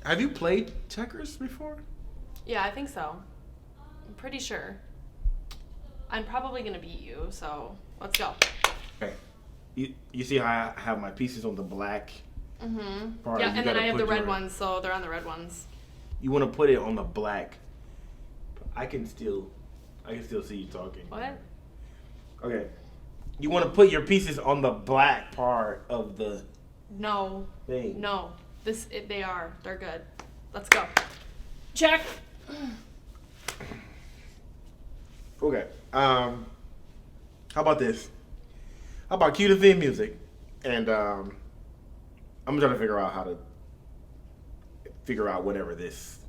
Have you played checkers before? Yeah, I think so. I'm pretty sure. I'm probably going to beat you, so let's go. Okay. You see how I have my pieces on the black part? Yeah, and then I have the red ones, so they're on the red ones. You want to put it on the black. I can still see you talking. What? Okay. You want to put your pieces on the black part of the thing. No. They're good. Let's go. Check. Okay. How about this? How about cue the theme music? And I'm trying to figure out whatever this.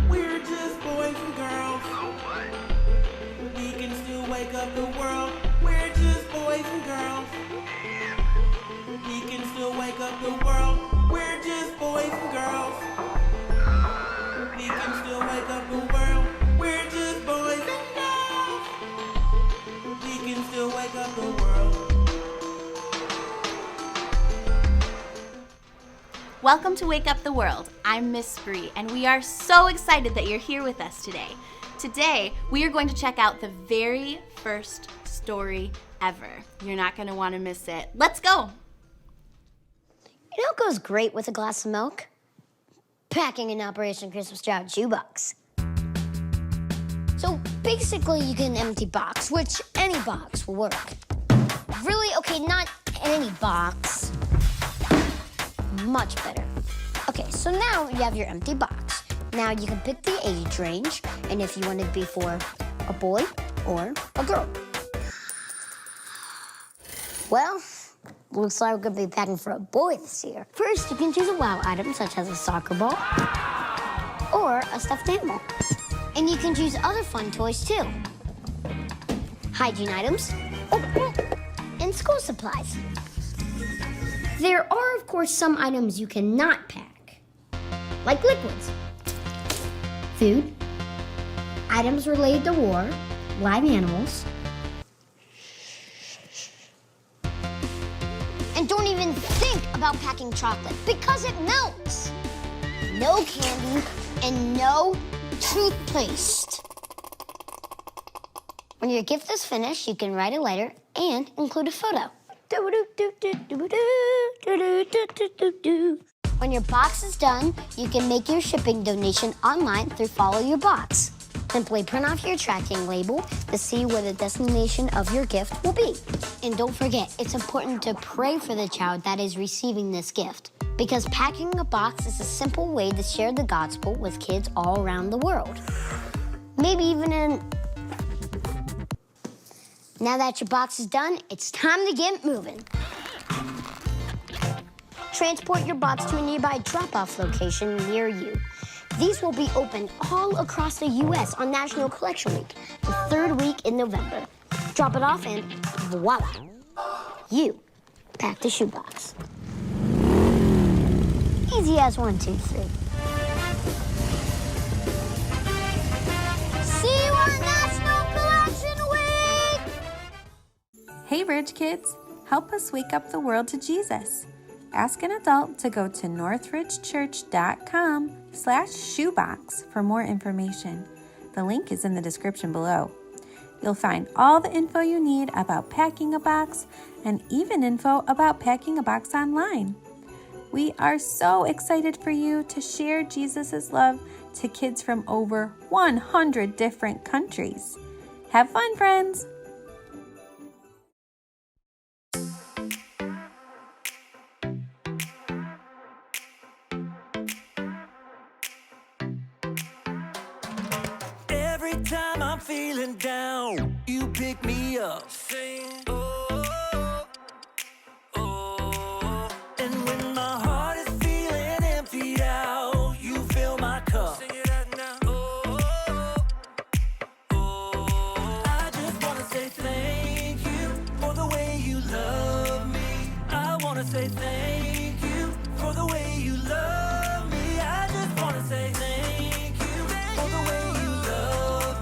We're just boys and girls. We can still wake up the world. We're just boys and girls. We can still wake up the world. We're just boys and girls. We can still wake up the world. We're just boys and girls. We can still wake up the world. Welcome to Wake Up the World. I'm Miss Spree, and we are so excited that you're here with us today. Today, we are going to check out the very first story ever. You're not going to want to miss it. Let's go. You know what goes great with a glass of milk? Packing an Operation Christmas Child shoebox. So basically, you get an empty box, which any box will work. Really? Okay, not any box. Much better. Okay, so now you have your empty box. Now you can pick the age range, and if you want it to be for a boy or a girl. Well, looks like we're gonna be packing for a boy this year. First, you can choose a wow item, such as a soccer ball or a stuffed animal. And you can choose other fun toys too. Hygiene items and school supplies. There are, of course, some items you cannot pack, like liquids, food, items related to war, live animals, and don't even think about packing chocolate because it melts. No candy and no toothpaste. When your gift is finished, you can write a letter and include a photo. When your box is done, you can make your shipping donation online through Follow Your Box. Simply print off your tracking label to see where the destination of your gift will be. And don't forget, it's important to pray for the child that is receiving this gift, because packing a box is a simple way to share the gospel with kids all around the world. Maybe even in... Now that your box is done, it's time to get moving. Transport your box to a nearby drop-off location near you. These will be opened all across the U.S. on National Collection Week, the third week in November. Drop it off and voila, you packed a shoebox. Easy as 1, 2, 3. See you on National Collection Week! Hey Ridge Kids, help us wake up the world to Jesus. Ask an adult to go to northridgechurch.com/shoebox for more information. The link is in the description below. You'll find all the info you need about packing a box and even info about packing a box online. We are so excited for you to share Jesus' love to kids from over 100 different countries. Have fun, friends! Every time I'm feeling down, you pick me up. Sing, oh, oh. And when my heart is feeling emptied out, you fill my cup. Sing it out now. Oh, oh. I just wanna say thank you for the way you love me. I wanna say thank you for the way you love me. I just wanna say thank you for the way you love me.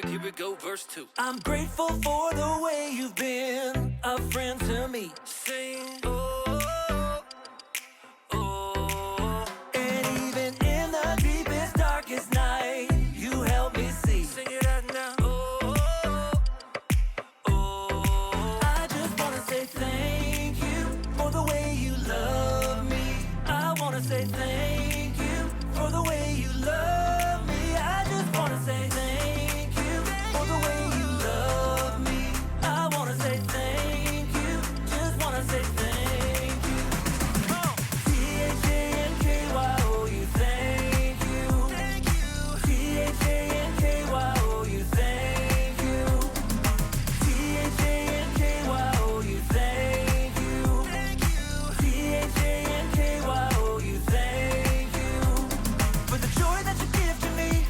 Here we go, verse 2. I'm grateful for the way you've been a friend to me. Sing, oh, oh. And even in the deepest, darkest night, you help me see. Sing it out now. Oh, oh. I just wanna say thank you for the way you love me. I wanna say thank you for the way you love me. I just wanna say thank you for the way you love me. I wanna say thank you, just wanna say thank you. T-H-A-N-K-Y-O-U, thank you. T-H-A-N-K-Y-O-U, thank you. T-H-A-N-K-Y-O-U, thank you. T-H-A-N-K-Y-O-U, thank you. For the joy that you give to me,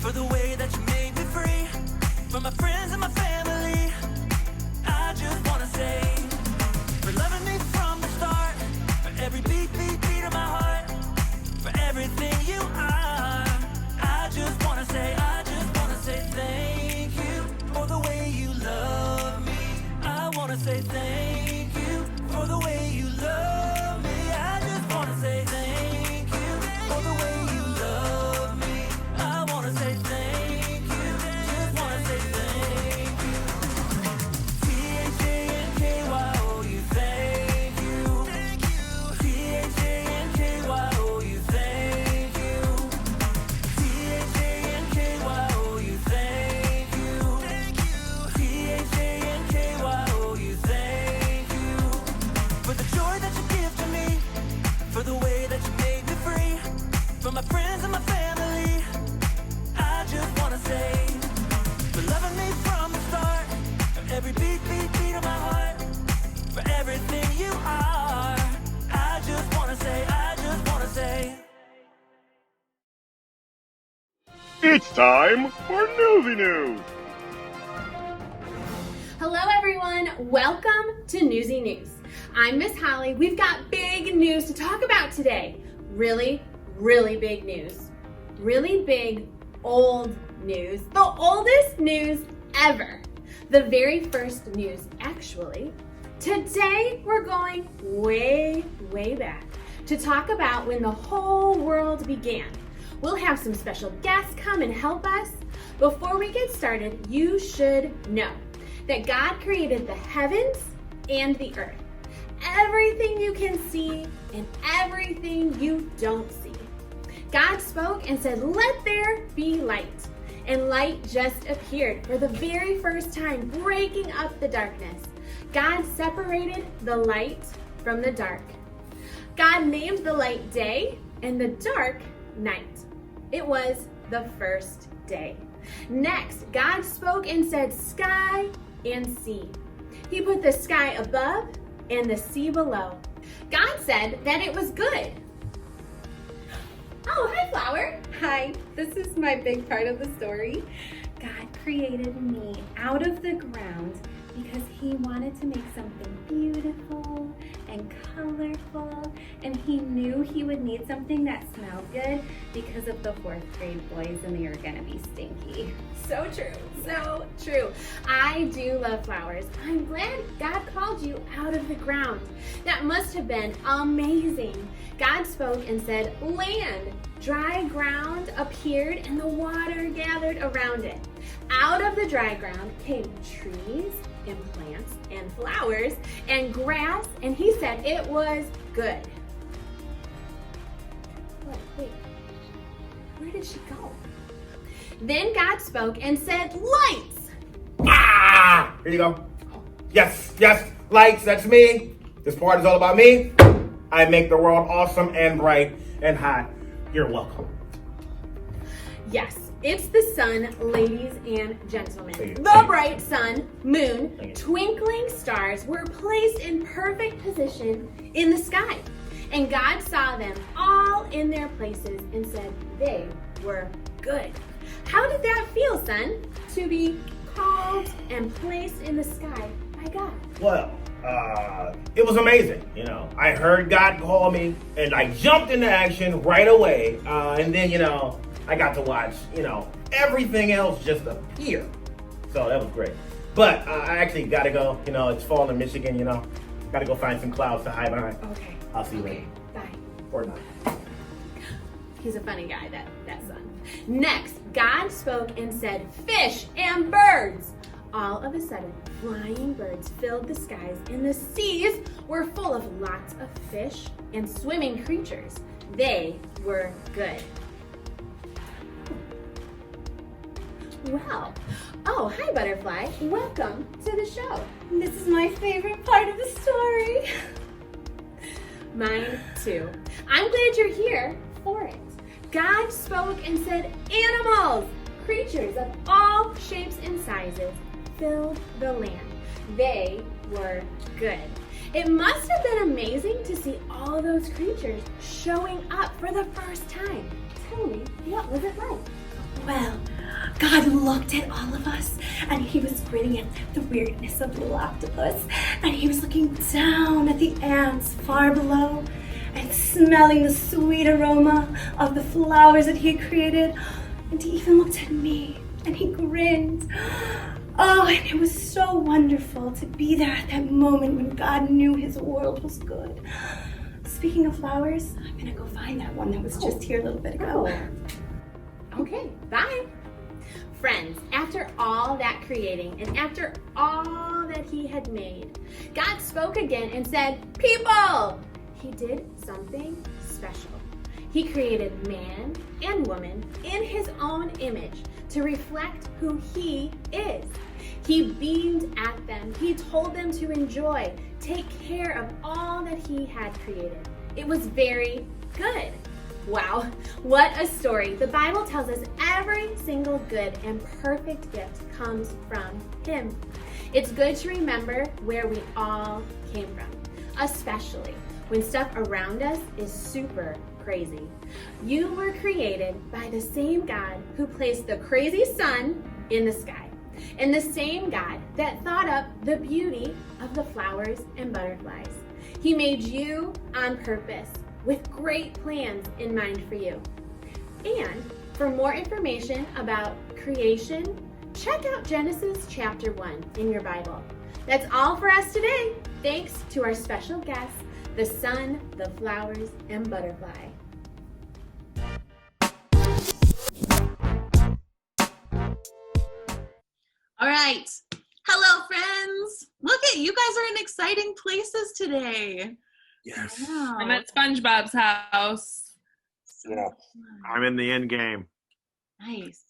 for the way that you made me free, for my friends and my family, I just wanna say, for loving me from the start, for every beat, beat, beat of my heart, for everything you are, I just wanna say thank you for the way you love me. I wanna say thank you for the way you love me. I just wanna say thank you for the way you love me. I wanna say thank you, just wanna say thank you. T-H-A-N-K-Y-O-U, thank you. T-H-A-N-K-Y-O-U, thank you. T-H-A-N-K-Y-O-U, thank you. T-H-A-N-K-Y-O-U, thank you. For the joy that you give to me, for the way that you made me free, for my friends and my family, I just wanna say, for loving me from the start, for every beat, beat, beat of my heart, for everything you are, I just wanna say. It's time for Newsy News. Hello everyone, welcome to Newsy News. I'm Miss Holly. We've got big news to talk about today. Really, really big news. Really big, old news. The oldest news ever. The very first news, actually. Today we're going way, way back to talk about when the whole world began. We'll have some special guests come and help us. Before we get started, you should know that God created the heavens and the earth. Everything you can see and everything you don't see. God spoke and said, "Let there be light." And light just appeared for the very first time, breaking up the darkness. God separated the light from the dark. God named the light day and the dark night. It was the first day. Next, God spoke and said, "Sky and sea." He put the sky above and the sea below. God said that it was good. Oh, hi, Flower. Hi, this is my big part of the story. God created me out of the ground because he wanted to make something beautiful and colorful, and he knew he would need something that smelled good because of the 4th grade boys and they were gonna be stinky. So true, so true. I do love flowers. I'm glad God called you out of the ground. That must have been amazing. God spoke and said, "Land." Dry ground appeared and the water gathered around it. Out of the dry ground came trees and plants and flowers and grass, and he said it was good. Wait, where did she go? Then God spoke and said, "Lights." Ah! Here you go. Yes, lights, that's me. This part is all about me. I make the world awesome and bright and hot. You're welcome. Yes, it's the sun, ladies and gentlemen. Thank you. The bright sun, moon, twinkling stars were placed in perfect position in the sky. And God saw them all in their places and said they were good. How did that feel, son, to be called and placed in the sky by God? Well, it was amazing. You know, I heard God call me and I jumped into action right away. And then, I got to watch, everything else just appear. So that was great. But I actually got to go. It's fall in Michigan, Got to go find some clouds to hide behind. Okay. I'll see you later. Bye. Or not. He's a funny guy, that son. Next, God spoke and said, fish and birds. All of a sudden, flying birds filled the skies, and the seas were full of lots of fish and swimming creatures. They were good. Well, oh, hi, Butterfly. Welcome to the show. This is my favorite part of the story. Mine too. I'm glad you're here for it. God spoke and said, animals, creatures of all shapes and sizes, filled the land. They were good. It must have been amazing to see all those creatures showing up for the first time. Tell me, what was it like? Well, God looked at all of us and he was grinning at the weirdness of the little octopus, and he was looking down at the ants far below and smelling the sweet aroma of the flowers that he had created. And he even looked at me and he grinned. Oh, and it was so wonderful to be there at that moment when God knew his world was good. Speaking of flowers, I'm gonna go find that one that was just here a little bit ago. Okay, bye. Friends, after all that creating and after all that he had made, God spoke again and said, people! He did something special. He created man and woman in his own image to reflect who he is. He beamed at them. He told them to enjoy, take care of all that he had created. It was very good. Wow, what a story. The Bible tells us every single good and perfect gift comes from him. It's good to remember where we all came from, especially when stuff around us is super crazy. You were created by the same God who placed the crazy sun in the sky, and the same God that thought up the beauty of the flowers and butterflies. He made you on purpose with great plans in mind for you. And for more information about creation, check out Genesis chapter 1 in your Bible. That's all for us today. Thanks to our special guests, the sun, the flowers, and butterfly. All right. Hello, friends. Look at you guys are in exciting places today. Yes. Wow. I'm at SpongeBob's house. Yeah. I'm in the end game. Nice.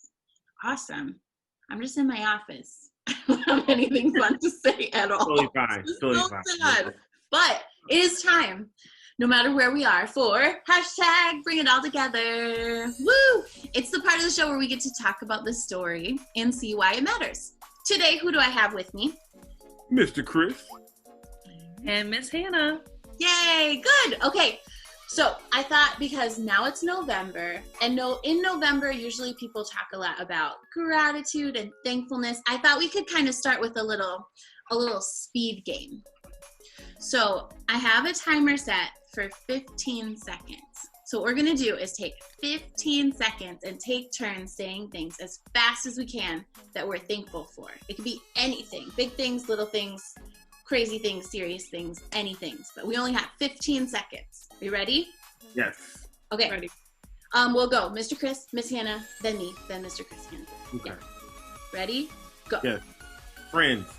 Awesome. I'm just in my office. I don't have anything fun to say at all. Totally fine. Totally So fine. sad. But it is time, no matter where we are, for hashtag bring it all together. Woo! It's the part of the show where we get to talk about the story and see why it matters. Today, who do I have with me? Mr. Chris. And Miss Hannah. Yay, good. Okay, so I thought because now it's November, and in November, usually people talk a lot about gratitude and thankfulness. I thought we could kind of start with a little speed game. So I have a timer set for 15 seconds. So what we're gonna do is take 15 seconds and take turns saying things as fast as we can that we're thankful for. It could be anything, big things, little things, crazy things, serious things, anything. But we only have 15 seconds. Are you ready? Yes. Okay. Ready. We'll go Mr. Chris, Miss Hannah, then me, then Mr. Chris, Hannah. Okay. Yeah. Ready? Go. Yes. Friends.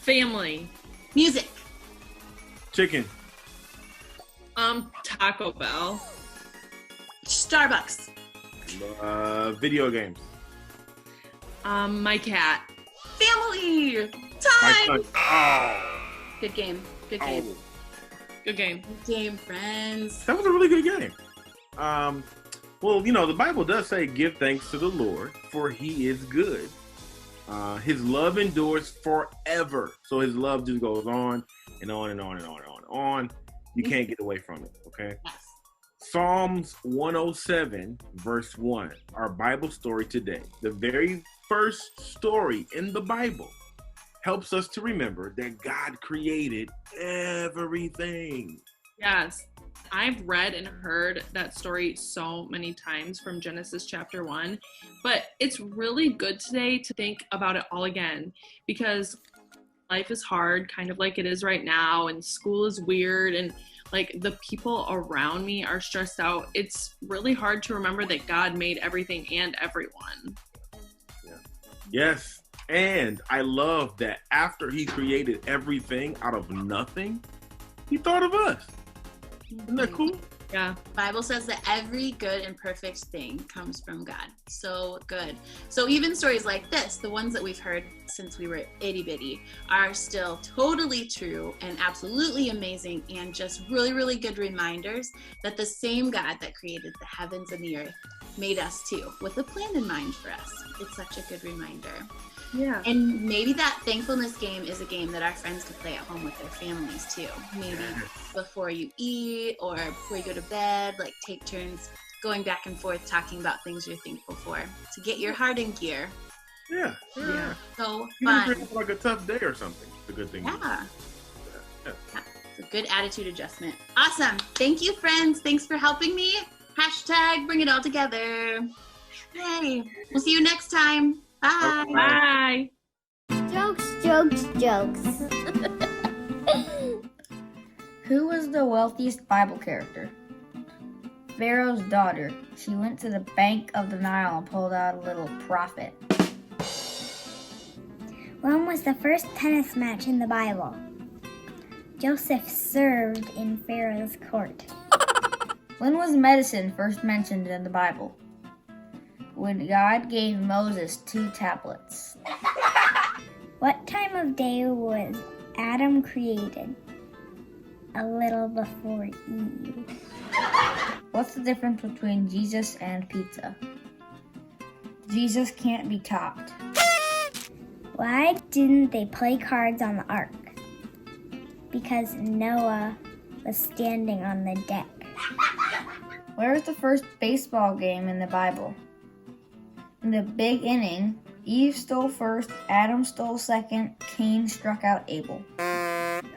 Family. Music. Chicken. Taco Bell. Starbucks. Video games. My cat. Family. My Time. son. Oh. Good game. Good game. Oh. Good game. Good game, friends. That was a really good game. Well, the Bible does say, give thanks to the Lord, for he is good. His love endures forever. So his love just goes on and on and on and on and on and on. You can't get away from it, okay? Yes. Psalms 107, verse 1, our Bible story today. The very first story in the Bible helps us to remember that God created everything. Yes. I've read and heard that story so many times from Genesis chapter 1, but it's really good today to think about it all again because life is hard, kind of like it is right now, and school is weird, and like the people around me are stressed out. It's really hard to remember that God made everything and everyone. Yeah. Yes. And I love that after he created everything out of nothing, he thought of us. Isn't that cool? Yeah. Bible says that every good and perfect thing comes from God. So good. So even stories like this, the ones that we've heard since we were itty bitty, are still totally true and absolutely amazing, and just really, really good reminders that the same God that created the heavens and the earth made us too, with a plan in mind for us. It's such a good reminder. Yeah. And maybe that thankfulness game is a game that our friends could play at home with their families too. Maybe before you eat or before you go to bed, like take turns going back and forth talking about things you're thankful for to get your heart in gear. Yeah. So Even fun. if it's like a tough day or something, it's a good thing. Yeah. It's a good attitude adjustment. Awesome. Thank you, friends. Thanks for helping me. Hashtag bring it all together. Yay. We'll see you next time. Bye. Bye. Jokes, jokes, jokes. Who was the wealthiest Bible character? Pharaoh's daughter. She went to the bank of the Nile and pulled out a little profit. When was the first tennis match in the Bible? Joseph served in Pharaoh's court. When was medicine first mentioned in the Bible? When God gave Moses 2 tablets. What time of day was Adam created? A little before Eve. What's the difference between Jesus and pizza? Jesus can't be topped. Why didn't they play cards on the ark? Because Noah was standing on the deck. Where is the first baseball game in the Bible? In the big inning, Eve stole first, Adam stole second, Cain struck out Abel.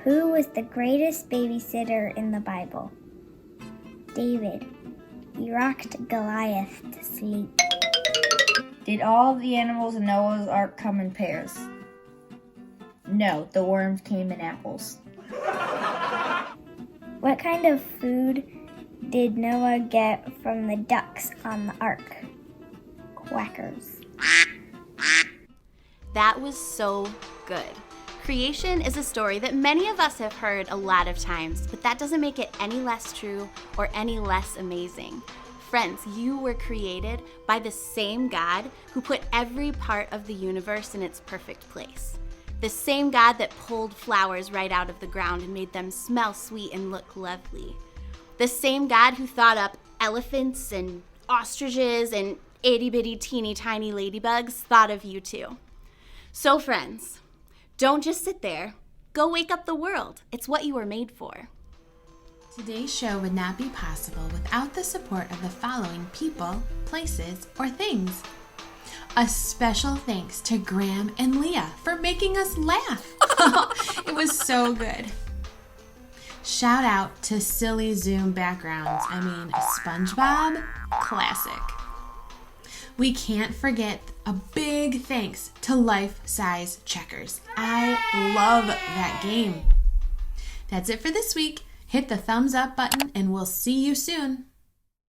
Who was the greatest babysitter in the Bible? David. He rocked Goliath to sleep. Did all the animals in Noah's Ark come in pairs? No, the worms came in apples. What kind of food did Noah get from the ducks on the ark? Quackers. That was so good. Creation is a story that many of us have heard a lot of times, but that doesn't make it any less true or any less amazing. Friends, you were created by the same God who put every part of the universe in its perfect place. The same God that pulled flowers right out of the ground and made them smell sweet and look lovely. The same God who thought up elephants and ostriches and itty-bitty teeny tiny ladybugs thought of you too. So friends, don't just sit there. Go wake up the world. It's what you were made for. Today's show would not be possible without the support of the following people, places, or things. A special thanks to Graham and Leah for making us laugh. It was so good. Shout out to silly Zoom backgrounds. I mean, SpongeBob, classic. We can't forget a big thanks to Life Size Checkers. I love that game. That's it for this week. Hit the thumbs up button and we'll see you soon.